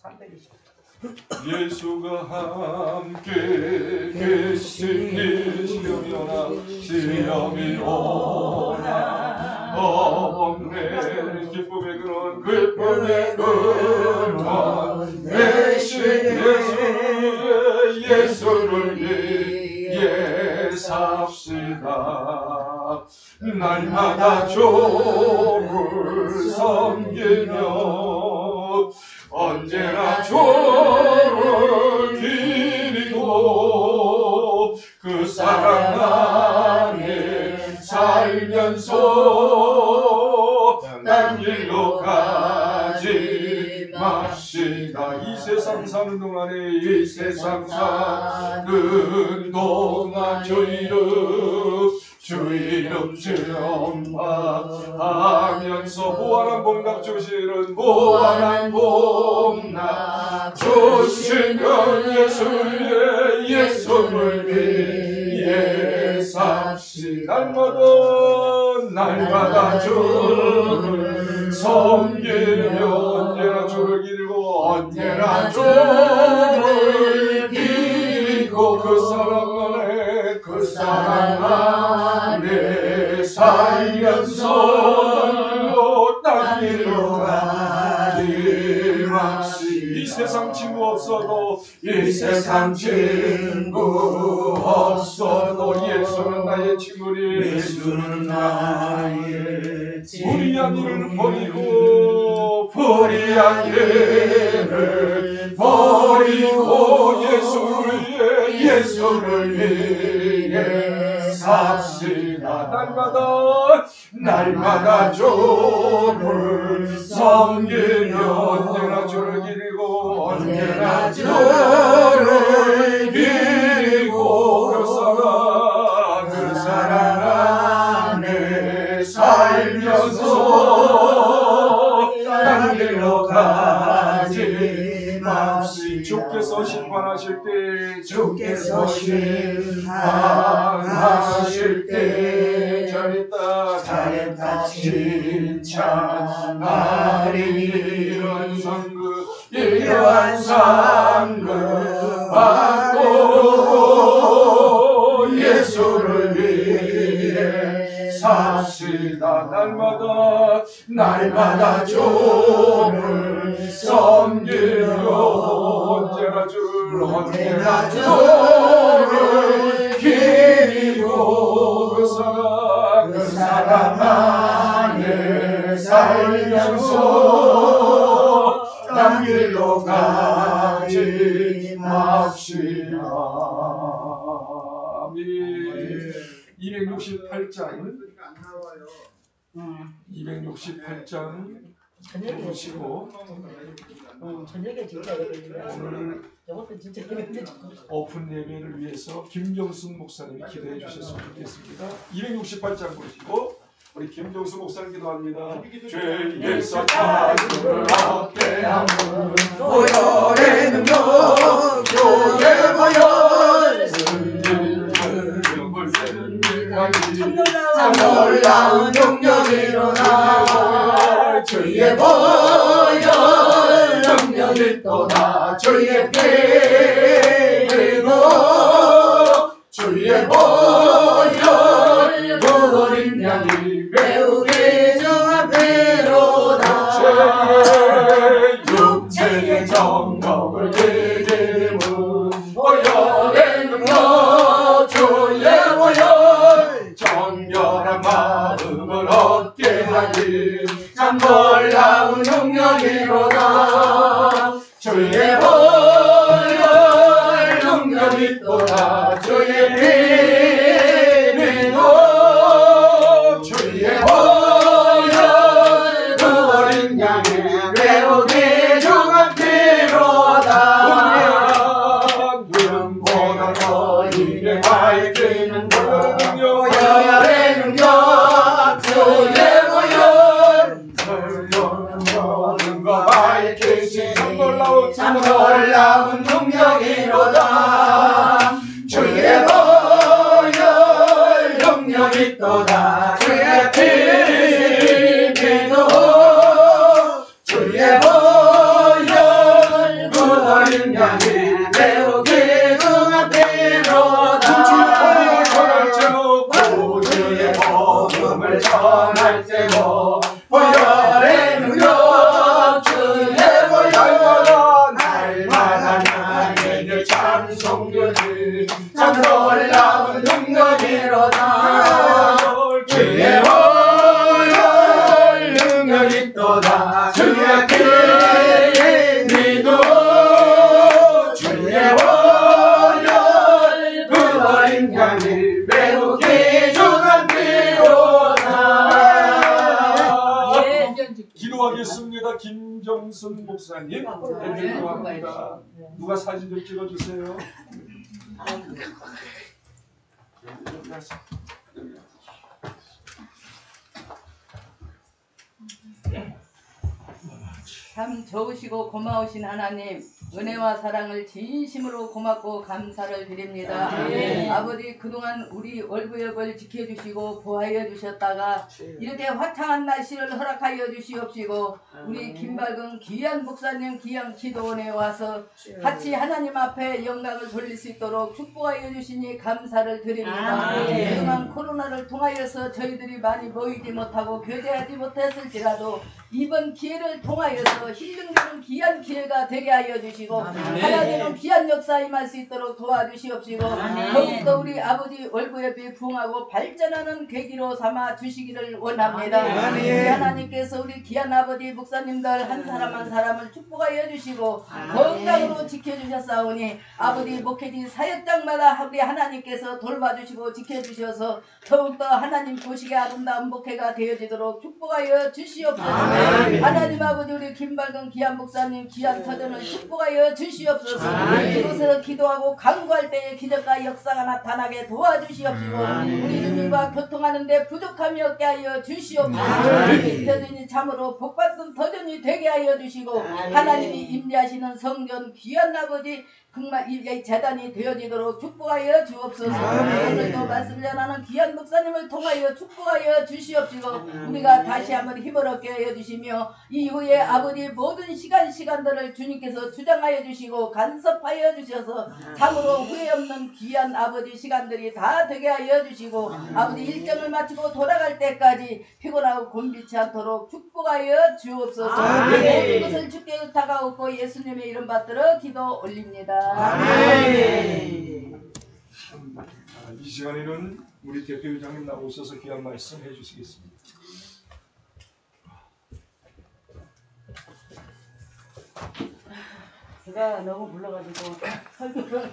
320. 예수가 함께 계시니 시험이 오나 시험이 오나 없네 기쁨의 근원 기쁨의 근원 대신 예수를 위해 삽시다. 날마다 주를 섬기며 언제나 주를 기리고 그 사랑 안에 살면서 딴 길로 가지 맙시다. 이 세상 사는 동안에 이 세상 사는 동안 주 이름 전파하면서 무한한 복락 주시는 무한한 복락 주시는 예수를 위해 삽시다. 날마다 주를 섬기며 언제나 주를 기리고 언제나 주를 기리고 그 사랑 안에 살면서 딴 길로 가지 맙시다. 이 세상 친구 없어도 예수는 나의 친구니 예수는 나의 친구. 불의한 일을 버리고 예수를 위해 삽시다. 날마다 주를 섬기며 언제나 주를 기리고 언제나 주를 기리고 그 사랑 안에 살면서 딴 길로 가지 맙시다. 주께서 심판하실 때 잘했다 칭찬하리. 이러한 상급 받고 예수를 위해 삽시다. 날마다 주를 섬기며 언제나 주를 기리고 그 사랑 안에 살면서 딴 길로 가지 맙시다. 아멘. 268장 보시고 저녁에 진짜 오늘 저것도 진짜 오픈 예배를 위해서 김경순 목사님이 기도해 주셨으면 좋겠습니다. 268장 보시고 우리 김경수 목사님 기도합니다. 죄에서 자유를 얻게 하는 보혈의 능력 교회 보혈 참 놀라운 능력이 일어나 주의 보혈 능력이 또다. 주의 피로 주의 보혈 어린 양이 배우게 정합해로다. 육체의 정욕을 깨지는 보혈의 능력 주의 보혈 정결한 마음을 얻게 하니 참 놀라운 능력이로다. 주의 보혈 능력이 또다. 주의 피로 주의 보혈 그 어린 양이 배우게 정합히로다. 눈보다 너희에게 밝히는 보혈의 능력 주의 보혈 모든 것 밝히시 참 놀라운 능력이로다. 주의 보혈 능력이 또다. 주의 피로 주의 보혈 목사님 해드리고 합니다. 누가 사진 좀 찍어주세요. 참 좋으시고 고마우신 하나님, 은혜와 사랑을 진심으로 고맙고 감사를 드립니다. 아버지, 그동안 우리 월구역을 지켜주시고 보호하여 주셨다가 이렇게 화창한 날씨를 허락하여 주시옵시고 우리 김발근 귀한 목사님 귀한 기도원에 와서 같이 하나님 앞에 영광을 돌릴 수 있도록 축복하여 주시니 감사를 드립니다. 그동안 코로나를 통하여서 저희들이 많이 모이지 못하고 교제하지 못했을지라도 이번 기회를 통하여서 힐링되는 귀한 기회가 되게 하여 주시고 하나님은 귀한 역사 임할 수 있도록 도와주시옵시고 더욱더 우리 아버지 월구협이 부흥하고 발전하는 계기로 삼아 주시기를 원합니다. 우리 하나님께서 우리 귀한 아버지 목사님들 한 사람 한 사람을 축복하여 주시고 건강으로 지켜주셨사오니 아버지 목회지 사역장마다 우리 하나님께서 돌봐주시고 지켜주셔서 더욱더 하나님 보시기에 아름다운 목회가 되어지도록 축복하여 주시옵소서. 하나님 아버지 우리 김발근 귀한 목사님 귀한 터전을 축복하여 주시옵소서. 이곳에서 기도하고 간구할 때에 기적과 역사가 나타나게 도와주시옵시고 우리 주님과 교통하는 데 부족함이 없게 하여 주시옵소서. 이 터전이 참으로 복받은 터전이 되게 하여 주시고 하나님이 임재하시는 성전 귀한 아버지 정말 이 재단이 되어지도록 축복하여 주옵소서. 오늘도 말씀 전하는 귀한 목사님을 통하여 축복하여 주시옵시고 우리가 다시 한번 힘을 얻게 하여 주시며 이후에 아버지 모든 시간들을 주님께서 주장하여 주시고 간섭하여 주셔서 참으로 후회 없는 귀한 아버지 시간들이 다 되게 하여 주시고 아버지 일정을 마치고 돌아갈 때까지 피곤하고 곤비치 않도록 축복하여 주옵소서. 모든 것을 주께 의탁하옵고 예수님의 이름 받들어 기도 올립니다. 이 시간에는 우리 대표회장님 나오셔서 귀한 말씀 해주시겠습니다. 제가 너무 불러가지고 설교를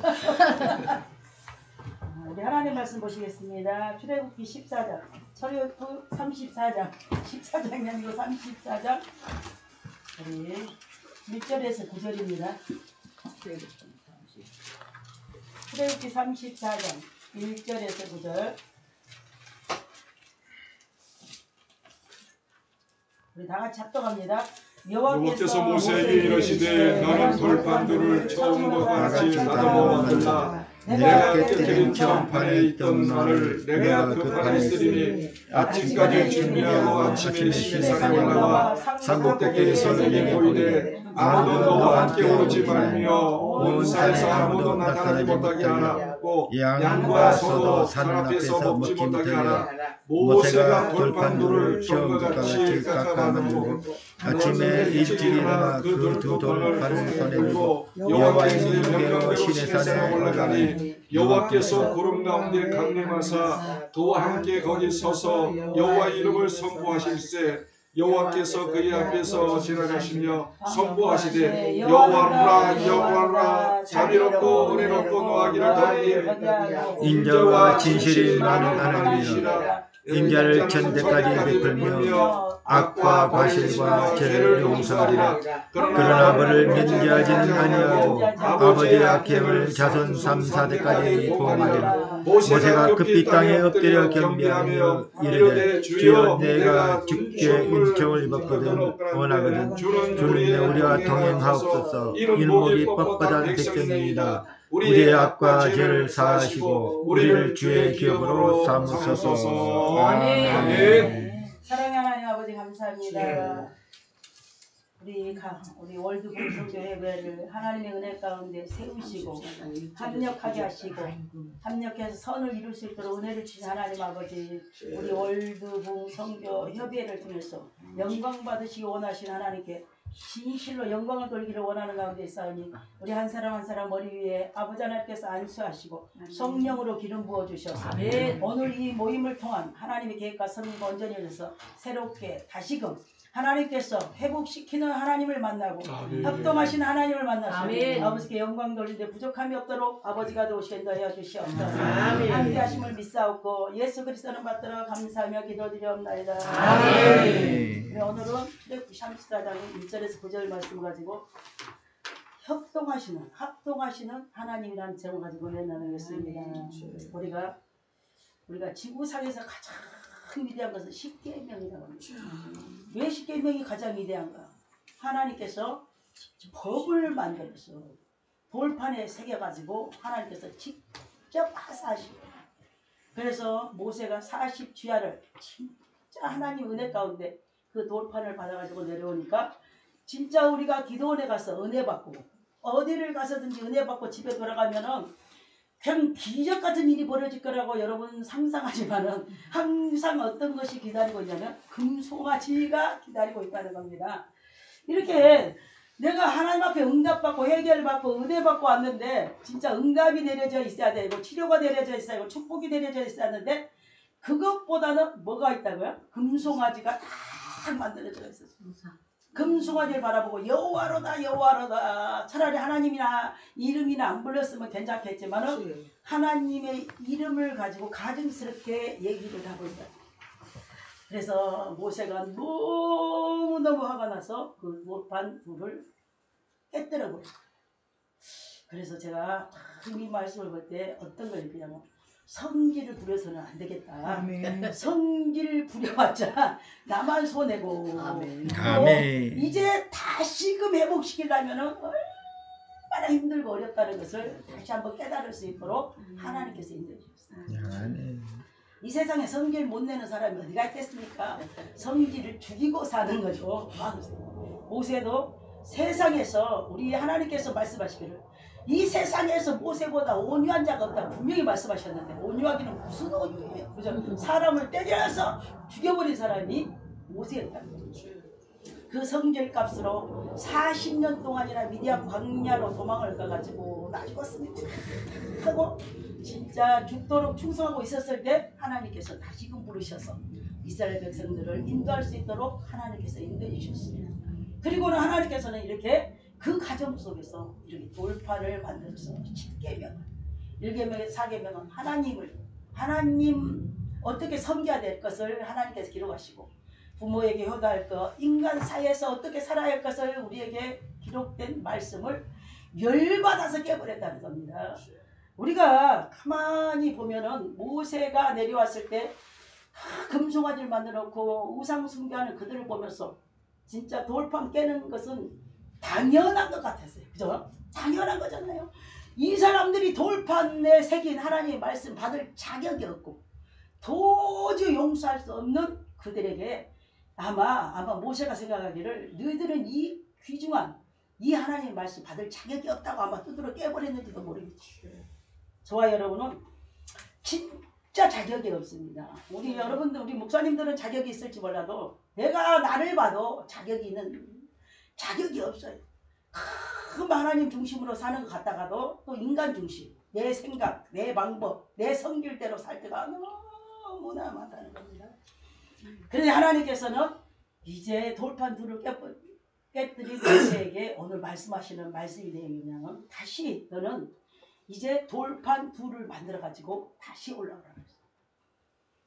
우리 하나님 말씀 보시겠습니다. 출애굽기 14장, 출애굽기 34장, 14장이 아니고 34장 우리 1절에서 9절입니다. 출애굽기 34장 1절에서 9절 우리 다같이 합독합니다. 여호와께서 모세에게 이르시되 너는 돌판들을 처음과 같이 다듬어 만들라. 내가 깨뜨린 경판에 있던 말을 내가 그 판에 쓰리니 아침까지 준비하고 아침에 시내산에 나와 산꼭대기에서 내게 보이되 아무도 너와 함께 오지 말며 온 산에서 아무도 나타나지 못하게 하라고 양과 소도 산 앞에서 먹지 못하게 하라. 모세가 돌판들을 처음과 같이 깎아 만들고 아침에 일찍 일어나 그 두 돌판을 손에 들고 여호와의 명령대로 시내산에 올라가니 여호와께서 구름 가운데 강림하사 그와 함께 거기 서서 여호와의 이름을 선포하실세 여호와께서 그의 앞에서 지나가시며 선포하시되 여호와라 여호와라 자비롭고 은혜롭고 노하기를 더하니 인자와 진실이 많은 하나님이여 인자를 천대까지 베풀며 악과 과실과 죄를 용서하리라. 그러나 벌을 면제하지는 아니하고 아버지의 악행을 자손 3, 4대까지 보응하리라. 모세가 급히 땅에 엎드려 경배하며 이르되 주여 내가 주께 은총을 입었거든 원하거든 주는 내 우리와 동행하옵소서. 이는 목이 뻣뻣한 백성입니다. 우리의 악과 죄를 사하시고 우리를 주의 기업으로 삼으소서. 아멘. 사랑하는 하나님 아버지 감사합니다. 우리 월드 공동체 예배를 하나님의 은혜 가운데 세우시고 합력하게 하시고 합력해서 선을 이룰 수 있도록 은혜를 주신 하나님 아버지 우리 월드봉 선교 협의회를 통해서 영광 받으시기 원하시는 하나님께 진실로 영광을 돌기를 원하는 가운데 있사오니 우리 한 사람 한 사람 머리 위에 아버지 하나님께서 안수하시고 성령으로 기름 부어주셔서 오늘 이 모임을 통한 하나님의 계획과 선물과 온전히 해서 새롭게 다시금 하나님께서 회복시키는 하나님을 만나고 아멘. 협동하신 하나님을 만나서 아멘. 아버지께 영광 돌리는데 부족함이 없도록 아버지가 도우시겠다 하여 주시옵소서. 아멘. 함께하심을 믿사옵고 예수 그리스도는 받들어 감사하며 기도드리옵나이다. 아멘. 우리 오늘은 출애굽기 34장 1절에서 9절 말씀 가지고 합동하시는 하나님이라는 제목을 가지고 나누겠습니다. 우리가 지구상에서 가장 위대한 것은 십계명이라고 합니다. 왜 십계명이 가장 위대한가? 하나님께서 법을 만들어서 돌판에 새겨가지고 하나님께서 직접 하사하시고, 그래서 모세가 40주야를 진짜 하나님 은혜 가운데 그 돌판을 받아가지고 내려오니까 진짜 우리가 기도원에 가서 은혜 받고 어디를 가서든지 은혜 받고 집에 돌아가면은 그냥 기적 같은 일이 벌어질 거라고 여러분 상상하지만은 항상 어떤 것이 기다리고 있냐면 금송아지가 기다리고 있다는 겁니다. 이렇게 내가 하나님 앞에 응답받고 해결받고 은혜받고 왔는데 진짜 응답이 내려져 있어야 되고 치료가 내려져 있어야 되고 축복이 내려져 있어야 하는데 그것보다는 뭐가 있다고요? 금송아지가 딱 만들어져 있었어요. 금송아지를 바라보고 여호와로다 여호와로다. 차라리 하나님이나 이름이나 안 불렀으면 괜찮겠지만은 하나님의 이름을 가지고 가증스럽게 얘기를 하고 있다. 그래서 모세가 너무너무 화가 나서 그 돌판 둘을 깨뜨려 버렸다. 그래서 제가 이 말씀을 볼 때 어떤 걸 느끼냐면 성질을 부려서는 안 되겠다. 아멘. 성질 부려봤자 나만 손해고. 아멘. 아멘. 이제 다시금 회복시키려면 얼마나 힘들고 어렵다는 것을 다시 한번 깨달을 수 있도록 하나님께서 인도해 주셨어요. 아멘. 이 세상에 성질 못 내는 사람이 어디가 있겠습니까? 성질을 죽이고 사는 거죠. 모세도 세상에서 우리 하나님께서 말씀하시기를 이 세상에서 모세보다 온유한 자가 없다 분명히 말씀하셨는데 온유하기는 무슨 온유예요? 그죠? 사람을 때려서 죽여버린 사람이 모세였다는 거죠. 그 성질값으로 40년 동안이나 미디안 광야로 도망을 가가지고 나 죽었습니다 하고 진짜 죽도록 충성하고 있었을 때 하나님께서 다시금 부르셔서 이스라엘 백성들을 인도할 수 있도록 하나님께서 인도해 주셨습니다. 그리고는 하나님께서는 이렇게 그 과정 속에서 이렇게 돌판을 만들어서 10계명, 1계명, 4계명은 하나님 어떻게 섬겨야 될 것을 하나님께서 기록하시고 부모에게 효도할 것, 인간 사회에서 어떻게 살아야 할 것을 우리에게 기록된 말씀을 열받아서 깨버렸다는 겁니다. 우리가 가만히 보면은 모세가 내려왔을 때 금송아지를 만들어 놓고 우상 숭배하는 그들을 보면서 진짜 돌판 깨는 것은 당연한 것 같았어요. 그죠? 당연한 거잖아요. 이 사람들이 돌판에 새긴 하나님의 말씀 받을 자격이 없고 도저히 용서할 수 없는 그들에게 아마 모세가 생각하기를 너희들은 이 귀중한 이 하나님의 말씀 받을 자격이 없다고 아마 두드러 깨버렸는지도 모르겠죠. 저와 여러분은 진짜 자격이 없습니다. 우리 여러분들, 우리 목사님들은 자격이 있을지 몰라도 내가 나를 봐도 자격이 없어요. 하나님 중심으로 사는 것 같다가도 또 인간 중심, 내 생각, 내 방법, 내 성질대로 살 때가 너무나 많다는 겁니다. 그런데 하나님께서는 이제 돌판 둘을 깨뜨린 모세에게 오늘 말씀하시는 말씀이 되냐면 다시 너는 이제 돌판 둘을 만들어 가지고 다시 올라오라 그랬어요.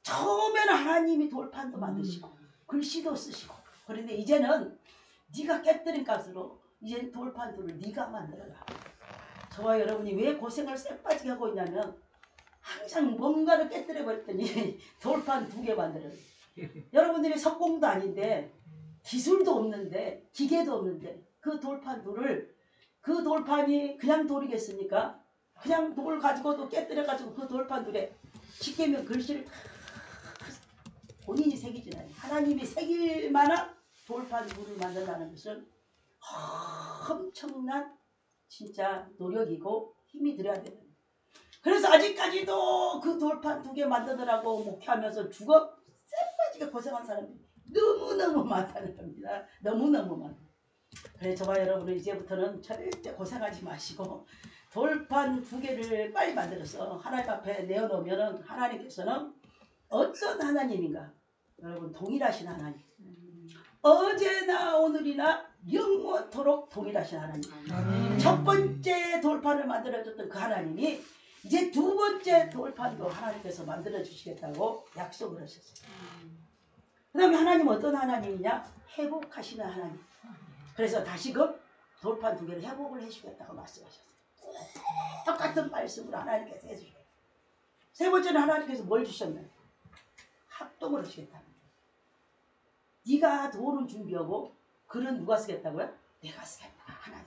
처음에는 하나님이 돌판도 만드시고 글씨도 쓰시고 그런데 이제는 네가 깨뜨린 값으로 이제 돌판 둘을 네가 만들어라. 저와 여러분이 왜 고생을 쎄빠지게 하고 있냐면 항상 뭔가를 깨뜨려 버렸더니 돌판 2개 만들어요. 여러분들이 석공도 아닌데 기술도 없는데 기계도 없는데 그 돌판 둘을 그 돌판이 그냥 돌이겠습니까? 그냥 돌 가지고도 깨뜨려 가지고 그 돌판 둘에 십계명 글씨를 본인이 새기잖아요. 하나님이 새길 만한 돌판 둘을 만든다는 것은 엄청난 진짜 노력이고 힘이 들어야 됩니다. 그래서 아직까지도 그 돌판 2개 만드느라고 목회하면서 죽어 쎄빠지게 고생한 사람들이 너무너무 많다는 겁니다. 너무너무 많아요. 그래서 저와 여러분은 이제부터는 절대 고생하지 마시고 돌판 2개를 빨리 만들어서 하나님 앞에 내어놓으면 하나님께서는 어떤 하나님인가? 여러분 동일하신 하나님. 어제나 오늘이나 영원토록 동일하신 하나님. 첫 번째 돌판을 만들어줬던 그 하나님이 이제 두 번째 돌판도 하나님께서 만들어주시겠다고 약속을 하셨어요. 그 다음에 하나님은 어떤 하나님이냐? 회복하시는 하나님. 그래서 다시금 돌판 두 개를 회복을 해주겠다고 말씀하셨어요. 똑같은 말씀을 하나님께서 해주셨어요. 세 번째는 하나님께서 뭘 주셨나요? 합동을 하시겠다. 네가 돌은 준비하고 글은 누가 쓰겠다고요? 내가 쓰겠다. 하나님.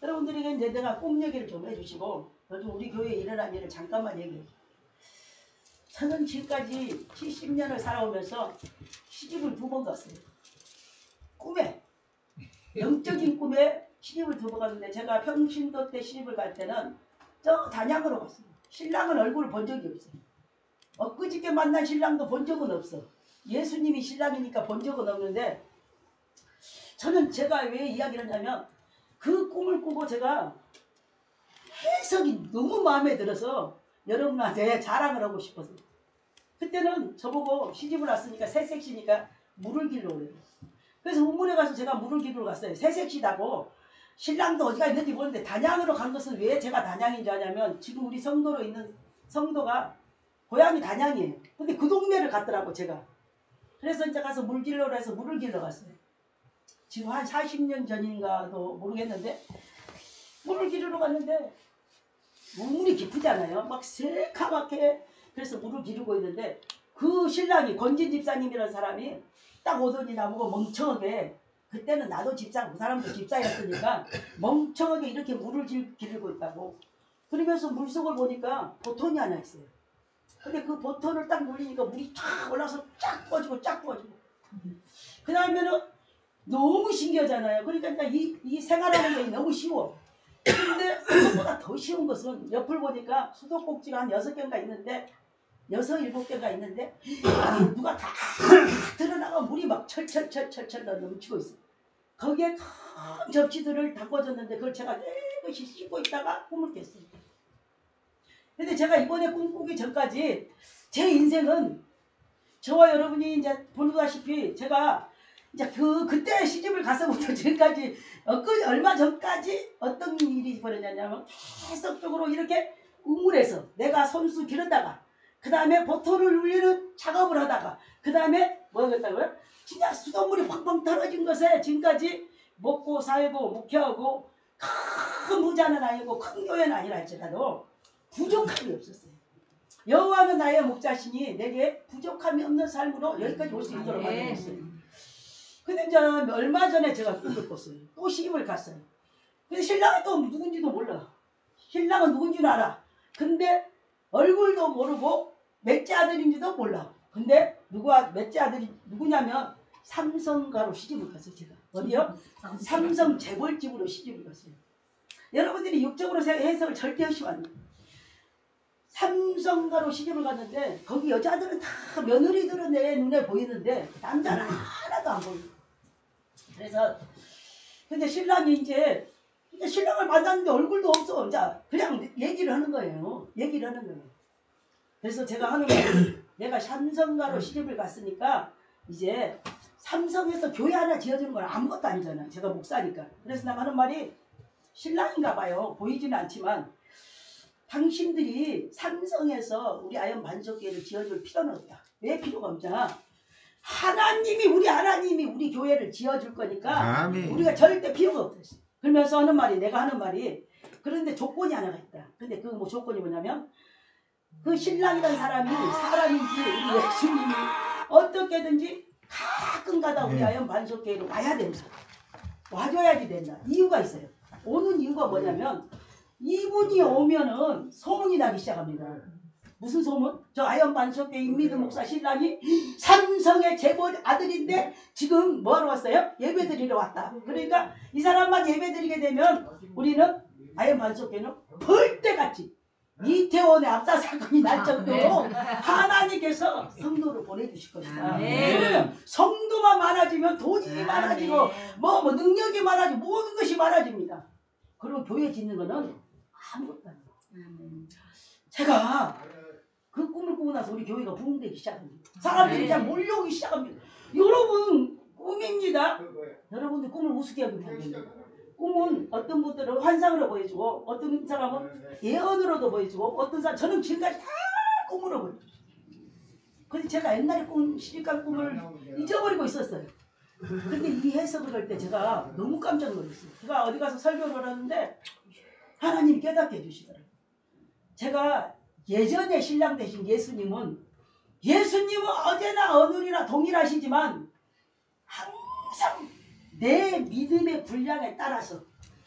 여러분들에게 이제 내가 꿈 얘기를 좀 해주시고 요즘 우리 교회에 일어난 일을 잠깐만 얘기해. 저는 지금까지 70년을 살아오면서 시집을 2번 갔어요. 꿈에. 영적인 꿈에 시집을 2번 갔는데 제가 평신도 때 시집을 갈 때는 저 단양으로 갔어요. 신랑은 얼굴을 본 적이 없어요. 엊그저께 만난 신랑도 본 적은 없어. 예수님이 신랑이니까 본 적은 없는데 저는 제가 왜 이야기를 하냐면 그 꿈을 꾸고 제가 해석이 너무 마음에 들어서 여러분한테 자랑을 하고 싶어서 그때는 저보고 시집을 왔으니까 새색시니까 물을 길러 오래요. 그래서 우물에 가서 제가 물을 길러 갔어요. 새색시다고 신랑도 어디가 있는지 모르는데 단양으로 간 것은 왜 제가 단양인 줄 아냐면 지금 우리 성도로 있는 성도가 고향이 단양이에요. 근데 그 동네를 갔더라고 제가. 그래서 이제 가서 물 길러라 해서 물을 길러 갔어요. 지금 한 40년 전인가도 모르겠는데 물을 기르러 갔는데 물이 깊으잖아요. 막 새카맣게 그래서 물을 기르고 있는데 그 신랑이 권진 집사님이라는 사람이 딱 오더니 나보고 멍청하게 그때는 나도 집사 그 사람도 집사였으니까 멍청하게 이렇게 물을 기르고 있다고. 그러면서 물속을 보니까 보통이 하나 있어요. 근데 그 보통을 딱 물리니까 물이 쫙 올라서 쫙 꺼지고 쫙 꺼지고 그 다음에는 너무 신기하잖아요. 그러니까 이 생활하는 게 너무 쉬워. 근데 그것보다 더 쉬운 것은 옆을 보니까 수도꼭지가 한 6개인가 있는데 6, 7개가 있는데 누가 다 드러나가 물이 막 철철철철철 넘치고 있어. 거기에 큰 접시들을 담궈줬는데 그걸 제가 깨끗이 씻고 있다가 꿈을 깼어요. 근데 제가 이번에 꿈꾸기 전까지 제 인생은 저와 여러분이 이제 보다시피 제가 이제 그때 시집을 가서부터 지금까지 얼마 전까지 어떤 일이 벌어졌냐면 계속적으로 이렇게 우물에서 내가 손수 기르다가 그 다음에 보토를 울리는 작업을 하다가 그 다음에 뭐 하겠다고요? 진짜 수돗물이 펑펑 떨어진 것에 지금까지 먹고 살고 묵혀하고 큰 부자는 아니고 큰 교회는 아니라 할지라도 부족함이 없었어요. 여호와는 나의 목자시니 내게 부족함이 없는 삶으로 여기까지 올 수 있도록 만들었어요. 근데 이제 얼마 전에 제가 꿈을 꿨어요. 또 시집을 갔어요. 근데 신랑이 또 누군지도 몰라. 신랑은 누군지는 알아. 근데 얼굴도 모르고 몇째 아들인지도 몰라. 근데 몇째 아들이 누구냐면 삼성가로 시집을 갔어요. 제가. 어디요? 삼성 재벌집으로 시집을 갔어요. 여러분들이 육적으로 해석을 절대 하시면 안 돼요. 삼성가로 시집을 갔는데 거기 여자들은 다 며느리들은 내 눈에 보이는데 남자는 하나도 안 보여. 그래서 근데 신랑이 이제 신랑을 만났는데 얼굴도 없어. 이제 그냥 얘기를 하는 거예요. 얘기를 하는 거예요. 그래서 제가 하는 말이 내가 삼성가로 시집을 갔으니까 이제 삼성에서 교회 하나 지어주는 건 아무것도 아니잖아요. 제가 목사니까. 그래서 내가 하는 말이 신랑인가 봐요. 보이지는 않지만 당신들이 삼성에서 우리 아연 반석교회를 지어줄 필요는 없다. 왜 필요가 없냐? 하나님이 우리 교회를 지어줄 거니까 아멘. 우리가 절대 필요가 없다. 그러면서 내가 하는 말이 그런데 조건이 하나가 있다. 근데 그 뭐 조건이 뭐냐면 그 신랑이라는 사람인지 우리 예수님이 어떻게든지 가끔가다 우리 아연 반석교회로 와야 된다. 와줘야지 된다. 이유가 있어요. 오는 이유가 뭐냐면 이분이 오면은 소문이 나기 시작합니다. 무슨 소문? 저 아연 반석교회 임미드 목사 신랑이 삼성의 재벌 아들인데 지금 뭐하러 왔어요? 예배드리러 왔다. 그러니까 이 사람만 예배드리게 되면 우리는 아연 반석교회는 벌떼같이 이태원의 압사 사건이 날 정도로 하나님께서 성도를 보내주실 겁니다. 그러면 성도만 많아지면 돈이 많아지고 뭐 능력이 많아지고 모든 것이 많아집니다. 그리고 교회 짓는 거는 아무것도 아니에요. 제가 그 꿈을 꾸고 나서 우리 교회가 부흥되기 시작합니다. 사람들이 그냥 몰려오기 시작합니다. 여러분 꿈입니다. 여러분들 꿈을 우습게 하면 안 됩니다. 꿈은 어떤 분들은 환상으로 보여주고 어떤 사람은 예언으로도 보여주고 어떤 사람 저는 지금까지 다 꿈으로 보여줘요. 그래서 제가 옛날에 시집간 꿈을 잊어버리고 있었어요. 근데 이 해석을 할 때 제가 너무 깜짝 놀랐어요. 제가 어디 가서 설교를 하는데 하나님이 깨닫게 해주시더라고요. 제가 예전에 신랑 되신 예수님은 어제나 오늘이나 동일하시지만 항상 내 믿음의 분량에 따라서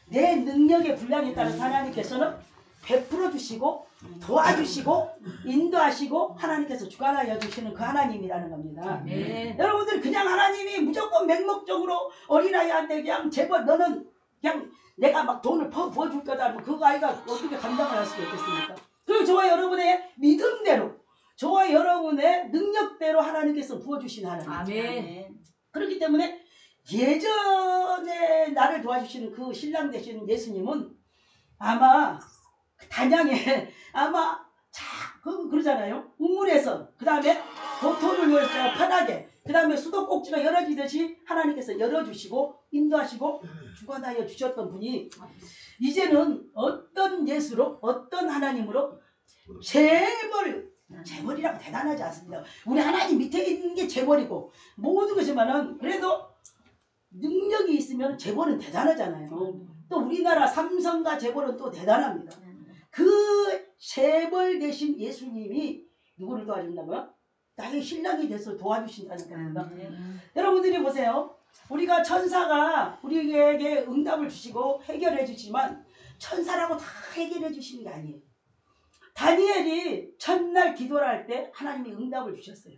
내 능력의 분량에 따라서 하나님께서는 베풀어 주시고 도와주시고 인도하시고 하나님께서 주관하여 주시는 그 하나님이라는 겁니다. 네. 여러분들 그냥 하나님이 무조건 맹목적으로 어린아이한테 그냥 제발 너는 그냥 내가 막 돈을 부어줄 거다 하면 그 아이가 어떻게 감당을 할 수가 있겠습니까? 그리고 저와 여러분의 믿음대로 저와 여러분의 능력대로 하나님께서 부어주신 하나님. 아멘. 그렇기 때문에 예전에 나를 도와주시는 그 신랑 되시는 예수님은 아마 단양에 아마 그러잖아요. 우물에서 그 다음에 보토를 위해서 편하게 그 다음에 수도꼭지가 열어지듯이 하나님께서 열어주시고 인도하시고 주관하여 주셨던 분이 이제는 어떤 예수로 어떤 하나님으로 재벌이라고 대단하지 않습니다. 우리 하나님 밑에 있는 게 재벌이고 모든 것이지만은 그래도 능력이 있으면 재벌은 대단하잖아요. 또 우리나라 삼성과 재벌은 또 대단합니다. 그 재벌 대신 예수님이 누구를 도와준다고요? 나의 신랑이 돼서 도와주신다는 겁니다. 여러분들이 보세요. 우리가 천사가 우리에게 응답을 주시고 해결해 주시지만 천사라고 다 해결해 주시는 게 아니에요. 다니엘이 첫날 기도를 할 때 하나님이 응답을 주셨어요.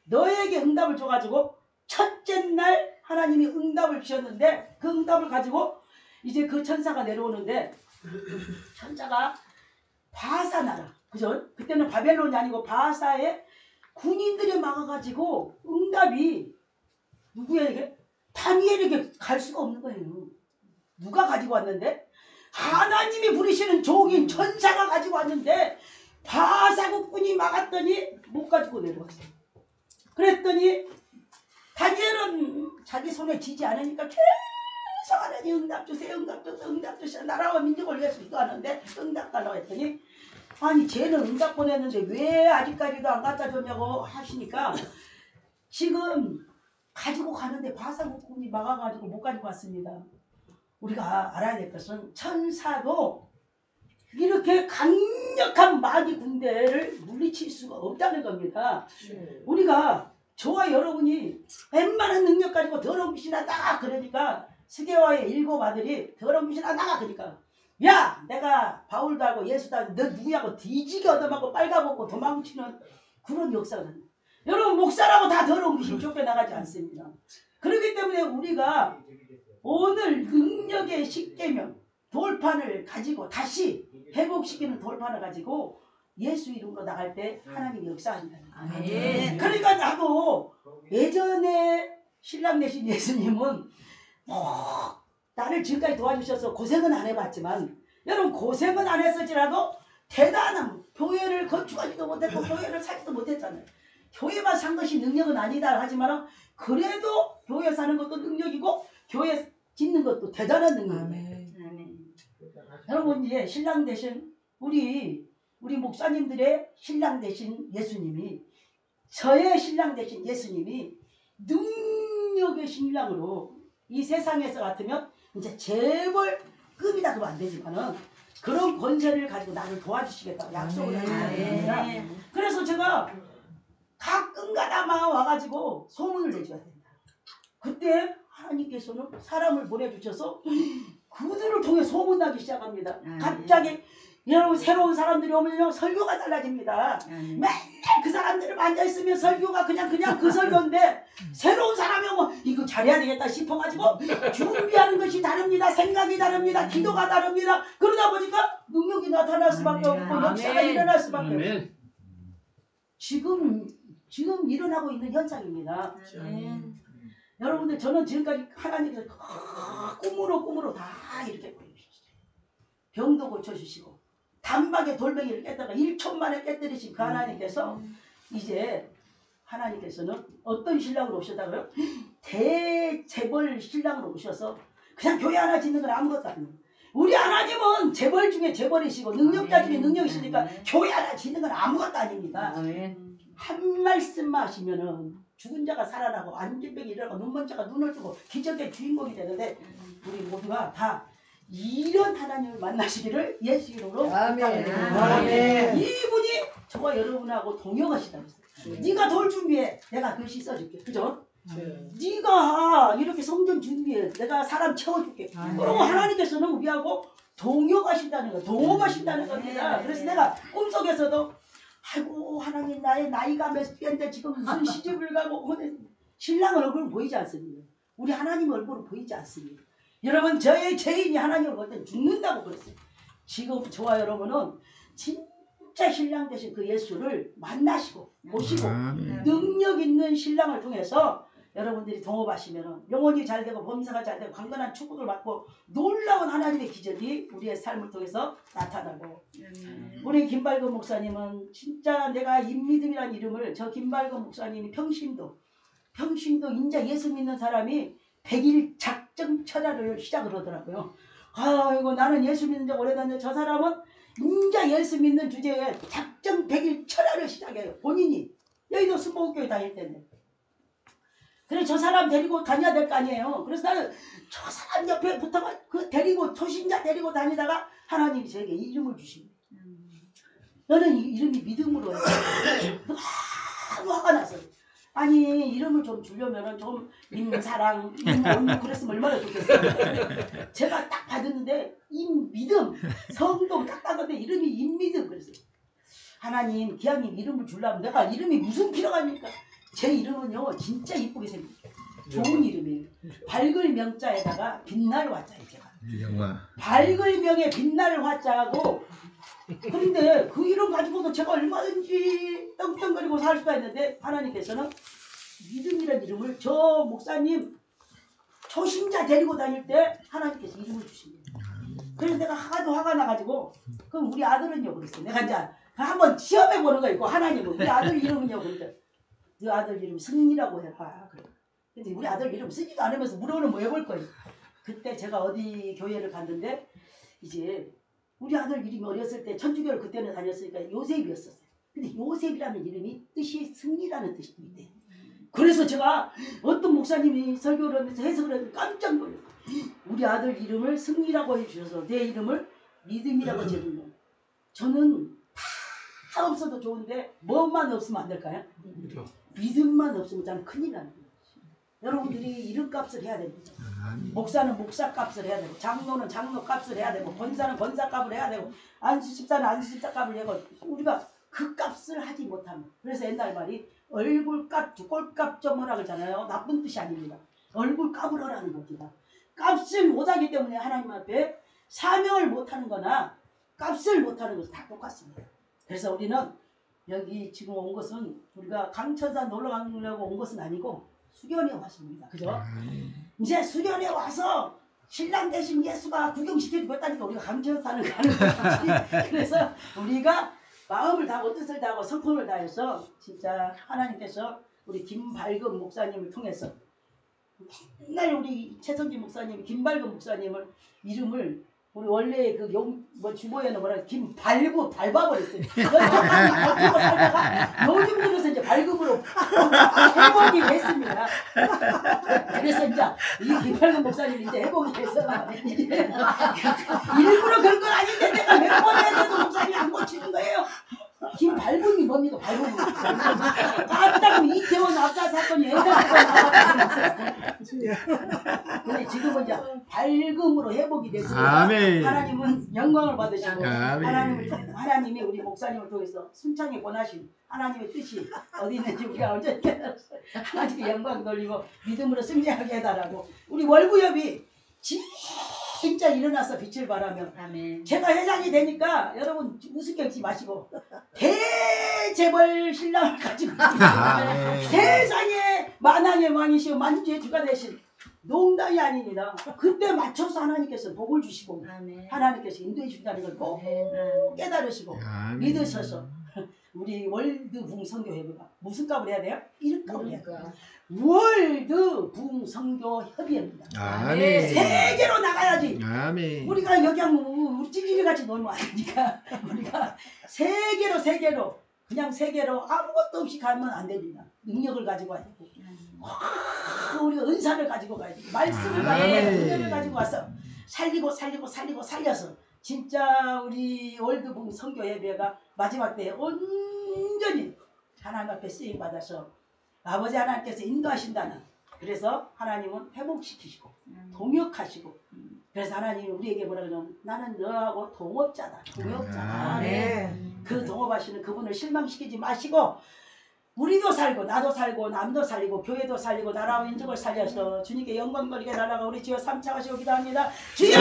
너에게 응답을 줘가지고 첫째 날 하나님이 응답을 주셨는데 그 응답을 가지고 이제 그 천사가 내려오는데 천사가 바사 나라 그죠? 그때는 바벨론이 아니고 바사의 군인들이 막아가지고 응답이 누구에게? 다니엘에게 갈 수가 없는 거예요. 누가 가지고 왔는데? 하나님이 부르시는 종인 천사가 가지고 왔는데 바사국군이 막았더니 못 가지고 내려왔어요. 그랬더니 다니엘은 자기 손에 쥐지 않으니까 계속 하나님 응답 주세요. 응답 주세요. 응답 주세요. 나라와 민족을 위해서 기도하는데 응답 달라고 했더니 아니 쟤는 응답 보냈는데 왜 아직까지도 안 갖다 줬냐고 하시니까 지금 가지고 가는데 바사국군이 막아가지고 못 가지고 왔습니다. 우리가 알아야 될 것은 천사도 이렇게 강력한 마귀 군대를 물리칠 수가 없다는 겁니다. 우리가 저와 여러분이 웬만한 능력 가지고 더러운 귀신아 나가 그러니까 스게와의 7 아들이 더러운 귀신아 나가 그러니까 야 내가 바울도 하고 예수도 하고 너 누구냐고 뒤지게 얻어맞고 빨가벗고 도망치는 그런 역사가 여러분 목사라고 다 더러운 귀신 쫓겨나가지 않습니다. 그렇기 때문에 우리가 오늘 능력의 십계명 돌판을 가지고 다시 회복시키는 돌판을 가지고 예수 이름으로 나갈 때 하나님이 역사하신다는 거예요. 그러니까 나도 예전에 신랑 되신 예수님은 나를 지금까지 도와주셔서 고생은 안 해봤지만 여러분 고생은 안 했을지라도 대단한 교회를 건축하지도 못했고 교회를 사지도 못했잖아요. 교회만 산 것이 능력은 아니다 하지만 그래도 교회 사는 것도 능력이고 교회 짓는 것도 대단한 능력이에요. 여러분 이제 신랑 되신 우리 목사님들의 신랑 되신 예수님이 저의 신랑 되신 예수님이 능력의 신랑으로 이 세상에서 같으면 이제 재벌급이다 그러면 안 되지만은 그런 권세를 가지고 나를 도와주시겠다고 약속을 하셨습니다. 그래서 제가 가끔가다만 와가지고 소문을 내줘야 된다. 그때 하나님께서는 사람을 보내주셔서 그들을 통해 소문나기 시작합니다. 갑자기 여러분 새로운 사람들이 오면요 설교가 달라집니다. 맨날 그 사람들을 앉아있으면 설교가 그냥 그 설교인데 새로운 사람이 오면 이거 잘해야 되겠다 싶어가지고 준비하는 것이 다릅니다. 생각이 다릅니다. 기도가 다릅니다. 그러다 보니까 능력이 나타날 수밖에 없고 역사가 일어날 수밖에 없어요. 지금 일어나고 있는 현상입니다. 여러분들 저는 지금까지 하나님께서 꿈으로 다 이렇게 보여주셨어요. 병도 고쳐주시고 단박에 돌멩이를 깼다가 1초 만에 깨뜨리신 그 하나님께서 이제 하나님께서는 어떤 신랑으로 오셨다고요? 대재벌 신랑으로 오셔서 그냥 교회 하나 짓는 건 아무것도 아니에요. 우리 하나님은 재벌 중에 재벌이시고 능력자 중에 능력이시니까 교회 하나 짓는 건 아무것도 아닙니다. 한 말씀만 하시면은 죽은 자가 살아나고 안진병이 일어나고 눈먼 자가 눈을 뜨고 기적의 주인공이 되는데 우리 모두가 다 이런 하나님을 만나시기를 예수 이름으로 부탁드립니다. 이분이 저와 여러분하고 동역하시다고 했어요. 네가 돌 준비해. 내가 글씨 써줄게. 그죠? 네가 이렇게 성전 준비해. 내가 사람 채워줄게. 그러고 하나님께서는 우리하고 동역하신다는 거, 동업하신다는 겁니다. 그래서 내가 꿈속에서도 아이고 하나님 나의 나이가 몇 개인데 지금 무슨 시집을 가고 신랑 얼굴은 보이지 않습니다. 우리 하나님 얼굴은 보이지 않습니다. 여러분 저의 죄인이 하나님을 볼 때 죽는다고 그랬어요. 지금 저와 여러분은 진짜 신랑 되신 그 예수를 만나시고 보시고 능력 있는 신랑을 통해서 여러분들이 동업하시면 영혼이 잘 되고 범사가 잘 되고 강건한 축복을 받고 놀라운 하나님의 기적이 우리의 삶을 통해서 나타나고 우리 김발건 목사님은 진짜 내가 임믿음이라는 이름을 저 김발건 목사님이 평신도 인자 예수 믿는 사람이 100일 작정 철야를 시작을 하더라고요. 아이고 나는 예수 믿는 지 오래됐는데 저 사람은 인자 예수 믿는 주제에 작정 100일 철야를 시작해요. 본인이 여의도 순복음교회 다닐 때인데 그래서 저 사람 데리고 다녀야 될 거 아니에요. 그래서 나는 저 사람 옆에 붙어가 그 데리고 초신자 데리고 다니다가 하나님이 저에게 이름을 주십니다. 너는 이 이름이 믿음으로 해서 너무 화가 났어요. 아니 이름을 좀 주려면은 좀 임사랑, 임원무 그랬으면 얼마나 좋겠어요. 제가 딱 받았는데 임믿음, 성동 딱 받았는데 이름이 임믿음 그랬어요. 하나님 기왕님 이름을 주려면 내가 이름이 무슨 필요가 있습니까? 제 이름은요 진짜 이쁘게 생겼어요. 좋은 이름이에요. 밝을 명자에다가 빛날 화자예요. 제가 밝을 명에 빛날 화자하고 그런데 그 이름 가지고도 제가 얼마든지 떵떵거리고 살 수가 있는데 하나님께서는 믿음이라는 이름을 저 목사님 초신자 데리고 다닐 때 하나님께서 이름을 주십니다. 그래서 내가 하도 화가 나가지고 그럼 우리 아들은요 그랬어요. 내가 이제 한번 시험해보는 거 있고 하나님은 우리 아들 이름은요 그랬더니 네 아들 이름 승리라고 해봐. 그래. 근데 우리 아들 이름 쓰지도 않으면서 물어보는 뭐 해볼 거예요. 그때 제가 어디 교회를 갔는데 이제 우리 아들 이름이 어렸을 때 천주교를 그때는 다녔으니까 요셉이었었어요. 근데 요셉이라는 이름이 뜻이 승리라는 뜻이 있대. 그래서 제가 어떤 목사님이 설교를 하면서 해석을 했는데 깜짝 놀랐어요. 우리 아들 이름을 승리라고 해주셔서 내 이름을 믿음이라고 지은 거. 저는 다 없어도 좋은데 뭐만 없으면 안 될까요? 믿음만 없으면 저는 큰일 나는 거예요. 여러분들이 이름값을 해야 됩니다. 목사는 목사값을 해야 되고 장로는 장로값을 해야 되고 권사는 권사값을 해야 되고 안수집사는 안수집사값을 하고 우리가 그 값을 하지 못하면 그래서 옛날 말이 얼굴값 두꼴값 좀 하라 그러잖아요. 나쁜 뜻이 아닙니다. 얼굴값을 하라는 겁니다. 값을 못하기 때문에 하나님 앞에 사명을 못하는 거나 값을 못하는 것은 다 똑같습니다. 그래서 우리는 여기 지금 온 것은 우리가 강천산 놀러 가려고 온 것은 아니고 수련회 왔습니다. 그죠? 이제 수련회 와서 신랑 대신 예수가 구경시켜주고 했다니까 우리가 강천산을 가는 거지. 그래서 우리가 마음을 다하고 뜻을 다하고 성품을 다해서 진짜 하나님께서 우리 김발금 목사님을 통해서 맨날 우리 최성진 목사님, 김발금 목사님을 이름을 우리 원래 그 주보에는 뭐라 김발구 밟아버렸어요. 밟고 살다가 요즘 들어서 이제 발금으로 회복이 됐습니다. 그래서 이제 이 김발금 목사님이 이제 회복이 돼서 이제 일부러 그런 건 아닌데 내가 몇 번 해도 목사님이 안 고치는 거예요. 김발금이 뭡니까? 발금으로. 깜짝 이태원 압사 사건이 근데 지금은 이제 발금으로 회복이 됐으니까 하나님은 영광을 받으시고 하나님이 우리 목사님을 통해서 순창에 권하신 하나님의 뜻이 어디 있는지 우리가 언제 깨달았어요. 하나님께 영광 돌리고 믿음으로 승리하게 해달라고 우리 월구협이 진짜 일어나서 빛을 발하며 아멘. 제가 회장이 되니까 여러분 우습게 읽지 마시고 대재벌 신랑을 가지고 세상에 만왕의 왕이시오 만주의 주가 되신 농담이 아닙니다. 그때 맞춰서 하나님께서 복을 주시고 아멘. 하나님께서 인도해 주신다는 걸 꼭 깨달으시고 아멘. 믿으셔서 우리 월드 붕성교협의가 무슨 값을 해야 돼요? 이런 값을 해야 돼요. 월드 붕성교협의회입니다. 아멘. 세계로 나가야지. 아멘. 우리가 여기 우리 찌질이 같이 놀면 안 되니까 우리가 세계로 그냥 세계로 아무것도 없이 가면 안 됩니다. 능력을 가지고 와야 되고 우리가 은사를 가지고 가야 되고 말씀을 가지고 은혜를 가지고 와서 살려서 진짜 우리 월드붕 선교예배가 마지막 때에 온전히 하나님 앞에 쓰임 받아서 아버지 하나님께서 인도하신다는, 그래서 하나님은 회복시키시고 동역하시고, 그래서 하나님이 우리에게 뭐라 그러냐면 나는 너하고 동업자다. 그 동업하시는 그분을 실망시키지 마시고 우리도 살고 나도 살고 남도 살리고 교회도 살리고 나라와 민족을 살려서 주님께 영광거리게 달라가 우리 주여 삼창하시고 기도합니다. 주여!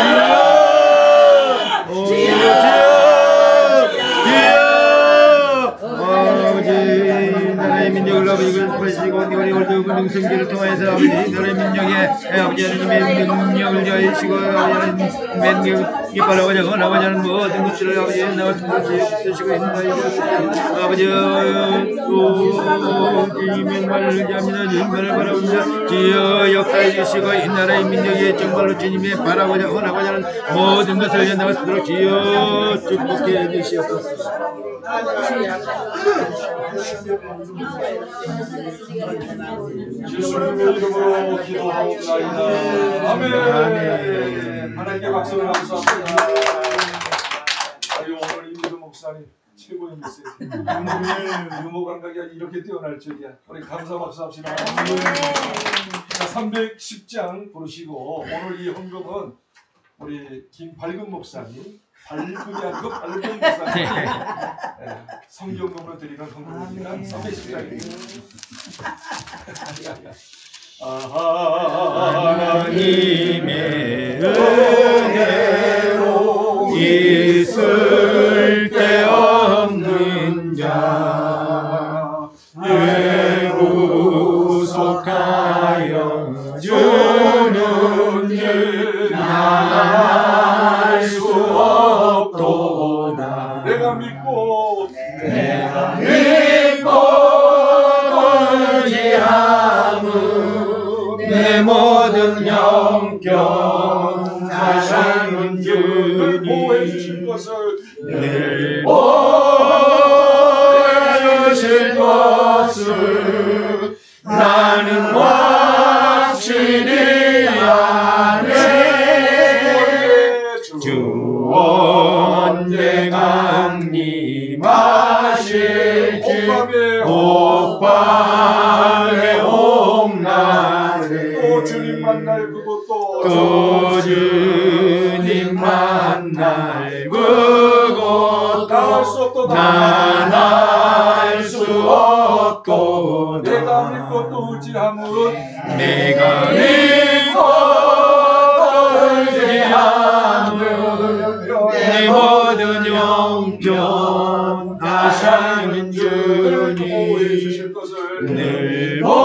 나라의 민족을 아버지를 부르시고 우리 월드 분등성교를 통해서 아버지 나라의 민족의 아버지 하나님의 능력을 더하시고 아버지 하나님 이빨하고 작은 아버지 하나님 모든 것들을 아버지 나와 주시고 있나이다. 아버지 주님의 말을 기합니다. 주님만을 바라봅니다. 주여 역사해 주시고 이 나라의 민족의 정말로 주님의 바라고자 원하고자 하는 모든 것을 연나가 쓰도록 주여 축복해 주시옵소서. 예수님의 이름으로 기도하옵나이다. 아멘. 하나님께 박수를 감사합니다. 오늘 임기도 목사님 최고의 메시지. 유머 감각이 이렇게 뛰어날 줄이야. 우리 감사 박수 합시다. 310장 부르시고 오늘 이 헌금은 우리 김발근 목사님, 발근이 아니고 발근 목사님 성경금으로 드리는 헌금입니다. 310장입니다. 하나님의 은혜로 있을 데 없는 자 구속하여 주는 일 알 수 없도다. 내가 믿고 의지함은 내 모든 영경 하시는 주님 보호해 주실 것을 늘 보호해 주실 것을 나는 확실히 아네. 주 언제가 임하실지 옥밤의 옥날에 또 주님 만날 그곳도 또 주님 만날 그곳도 난 알 수 없고 내가 믿고 또 의지함은 내가 믿고 또 의지함은 내 모든 영전 하시는 보호해 주님 주실 것을 늘 보호해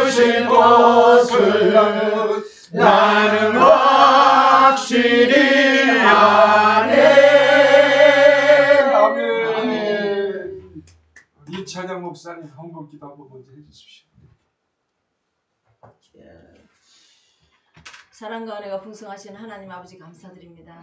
주실 것을 나는 확실히 아네. 아멘. 이찬양 목사님 헌금 기도 한번 먼저 해주십시오. 사랑과 은혜가 풍성하신 하나님 아버지 감사드립니다.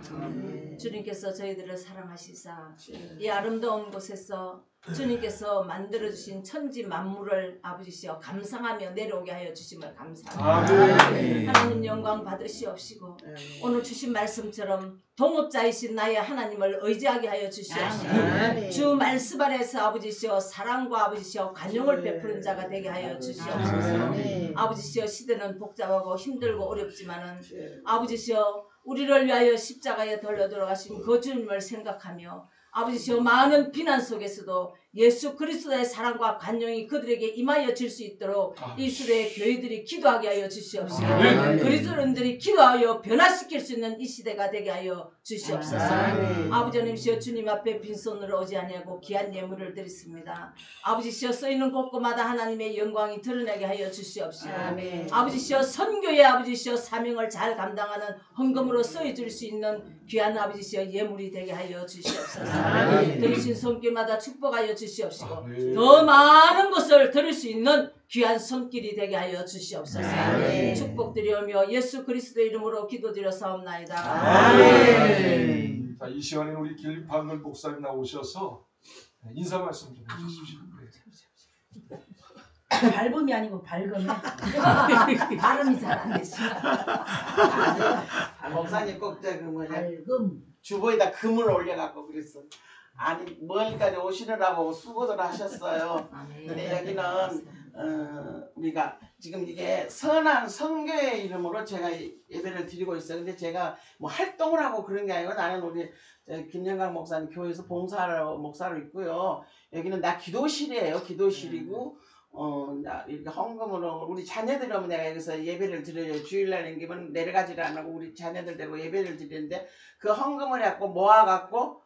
주님께서 저희들을 사랑하시사 이 아름다운 곳에서 주님께서 만들어주신 천지 만물을 아버지시여 감상하며 내려오게 하여 주심을 감사합니다. 하나님 영광 받으시옵시고 오늘 주신 말씀처럼 동업자이신 나의 하나님을 의지하게 하여 주시옵시고 주 말씀 안에서 아버지시여 사랑과 아버지시여 관용을 베푸는 자가 되게 하여 주시옵소서. 아버지시여 시대는 복잡하고 힘들고 어렵지만은 아버지시여 우리를 위하여 십자가에 돌려 돌아가신 그 주님을 생각하며 아버지시여 많은 비난 속에서도 예수 그리스도의 사랑과 관용이 그들에게 임하여 질 수 있도록 이 시대의 교회들이 기도하게 하여 주시옵시고 그리스도인들이 기도하여 변화시킬 수 있는 이 시대가 되게 하여 주시옵소서. 아버지님시여 주님 앞에 빈손으로 오지 아니하고 귀한 예물을 드렸습니다. 아버지시여 쓰이는 곳곳마다 하나님의 영광이 드러나게 하여 주시옵시고 아버지시여 선교의 아버지시여 사명을 잘 감당하는 헌금으로 쓰여질 수 있는 귀한 아버지시여 예물이 되게 하여 주시옵소서. 들으신 손길마다 축복하여 주시옵시고 더 많은 것을 들을 수 있는 귀한 손길이 되게 하여 주시옵소서. 축복드리오며 예수 그리스도의 이름으로 기도드렸사옵나이다. 자, 이 시간에 우리 길방글 목사님 나오셔서 인사 말씀 좀 해주십시오. 밟음이 아니고 발음이. 발음이 잘 안 되시나? 목사님 꼭 저기 뭐냐 발음. 주보에다 금을 올려갖고 그랬어. 아니 멀리까지 오시느라고 수고들 하셨어요. 근데 여기는 우리가 지금 이게 선한 성교의 이름으로 제가 예배를 드리고 있어요. 근데 제가 뭐 활동을 하고 그런 게 아니고 나는 우리 김영강 목사님 교회에서 목사로 있고요. 여기는 나 기도실이에요. 기도실이고 이렇게 헌금으로 우리 자녀들 오면 내가 여기서 예배를 드려요. 주일날 임기면 내려가지를 안 하고 우리 자녀들 데리고 예배를 드리는데 그 헌금을 해갖고 모아갖고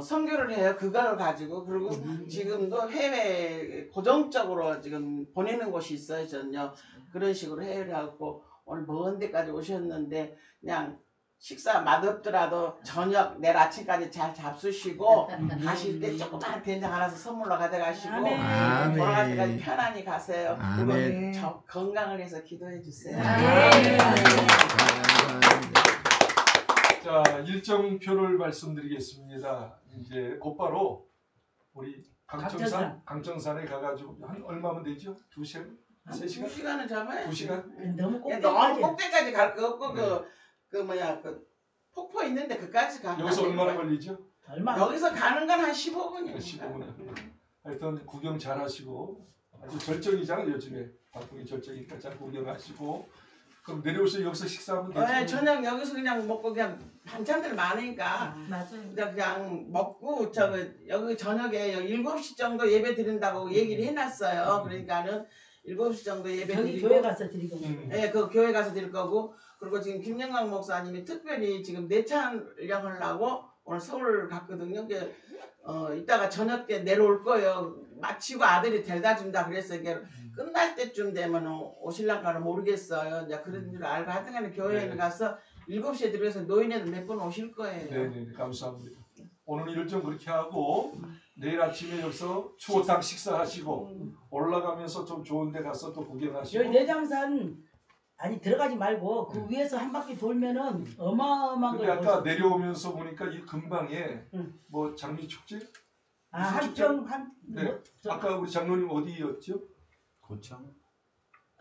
선교를 해요. 그걸 가지고. 그리고 지금도 해외 고정적으로 지금 보내는 곳이 있어요. 전요. 그런 식으로 해외를 하고 오늘 먼 데까지 오셨는데 그냥 식사 맛없더라도 저녁 내일 아침까지 잘 잡수시고 가실 때 조그만 된장 하나 선물로 가져가시고 돌아갈 때까지 편안히 가세요. 그리고 저 건강을 해서 기도해 주세요. 자, 일정표를 말씀드리겠습니다. 이제 곧바로 우리 강정산에 가가지고 한 얼마면 되죠? 2시간? 3시간? 2시간은 잡아요. 2시간? 너무 너무 꼭대까지 갈 거 없고 그 폭포 있는데 그까지 가. 여기서 얼마나 걸리죠? 여기서 가는 건 한 15분이요. 15분. 하여튼 구경 잘 하시고 아주 절정이잖아요. 요즘에 바쁘게 절정이니까 잘 구경하시고 그럼 내려오셔서 여기서 식사하면 되죠? 네, 저녁 여기서 그냥 먹고 그냥 반찬들 많으니까 그냥 먹고 여기 저녁에 7시 정도 예배 드린다고 얘기를 해놨어요. 그러니까는 7시 정도 예배 드리고 교회 가서 드리고. 네, 그 교회 가서 드릴 거고 그리고 지금 김영광 목사님이 특별히 지금 내찬양을 하고 오늘 서울 갔거든요. 이따가 저녁 때 내려올 거예요. 마치고 아들이 데려다 준다 그랬어요. 이게 끝날 때쯤 되면 오실랑가는 모르겠어요. 이제 그런 줄 알고 하여튼간에 교회에 가서 7시에 들어가서 노인애들 몇 분 오실 거예요. 네네, 감사합니다. 오늘 일정 그렇게 하고 내일 아침에 여기서 추어탕 식사하시고 올라가면서 좀 좋은 데 가서 또 구경하시고 여기 내장산 아니 들어가지 말고 그 위에서 한 바퀴 돌면은 어마어마한 근데 걸 아까 볼 수- 내려오면서 보니까 이 근방에 뭐 장미축제? 한평 네. 뭐, 아까 우리 장로님 어디였죠? 고창?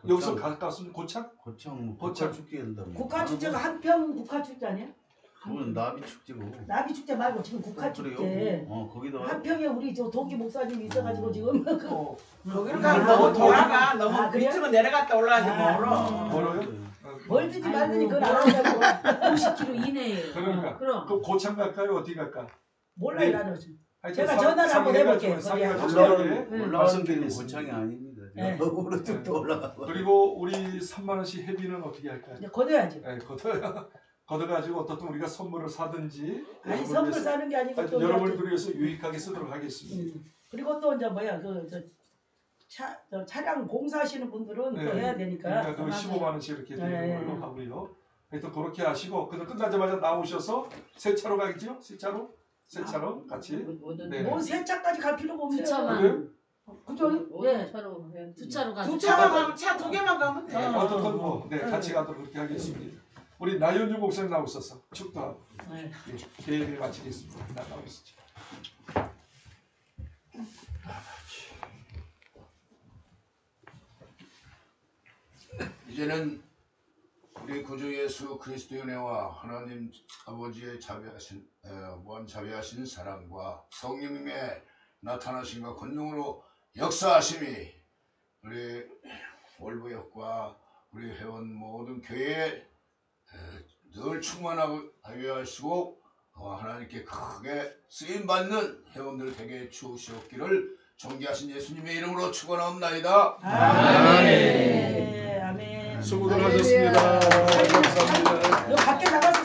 여기서 가깝습니다. 고창? 고창 고창. 축제 한다고. 국화축제가 한평 국화축제 아니야? 그건 나비 축제고. 나비축제 말고 지금 국화축제. 그래요? 거기도 한평에 우리 저 동기 목사님이 있어가지고 지금 거기로 가면 너무 돌아가. 너무 아, 그래요? 밑으로 내려갔다 올라가지 아, 멀어. 멀어요? 멀든지 말든지 그건 안 한다고. 50km 이내예요. 그러니까 그럼. 그 고창 갈까요? 어디 갈까? 몰라요 나는. 하여튼 제가 전화를 한번 해볼게요. 말씀드리는 고창이 아닙니다. 네. 오른쪽도 올라가고. 그리고 우리 3만 원씩 회비는 어떻게 할까요? 이제 걷어야지. 네, 걷어가지고 어떻든 우리가 선물을 사든지 아니 선물 사는 게 아니고 또 여러분들 위해서 유익하게 쓰도록 하겠습니다. 그리고 또 이제 뭐야 저 차량 공사하시는 분들은 네. 또 해야 되니까. 그러니까 그 15만 원씩 이렇게 드리는 걸로 하고요. 하여튼 그렇게 하시고 끝나자마자 나오셔서 세차로 가겠죠? 세차로 같이. 네. 뭐 세차까지 갈 필요가 없는데. 그래요? 그죠? 네. 두 차로 가죠. 두 차만 가면 차 2개만 가면 돼. 어떻든 뭐 같이 가도록 그렇게 하겠습니다. 우리 나연주 목사님 나오셔서 축도하고 네. 계획을 마치겠습니다. 나오시죠. 이제는 우리 구주 예수 그리스도의 은혜와 하나님 아버지의 무한 자비하신 사랑과 성령님의 나타나심과 권능으로 역사하심이 우리 월부역과 우리 회원 모든 교회에 늘 충만하게 하시고 하나님께 크게 쓰임받는 회원들 되게 주시옵기를 존귀하신 예수님의 이름으로 축원하옵나이다. 아멘. 아멘. 수고들 하셨습니다. 감사합니다. 너 밖에 나가서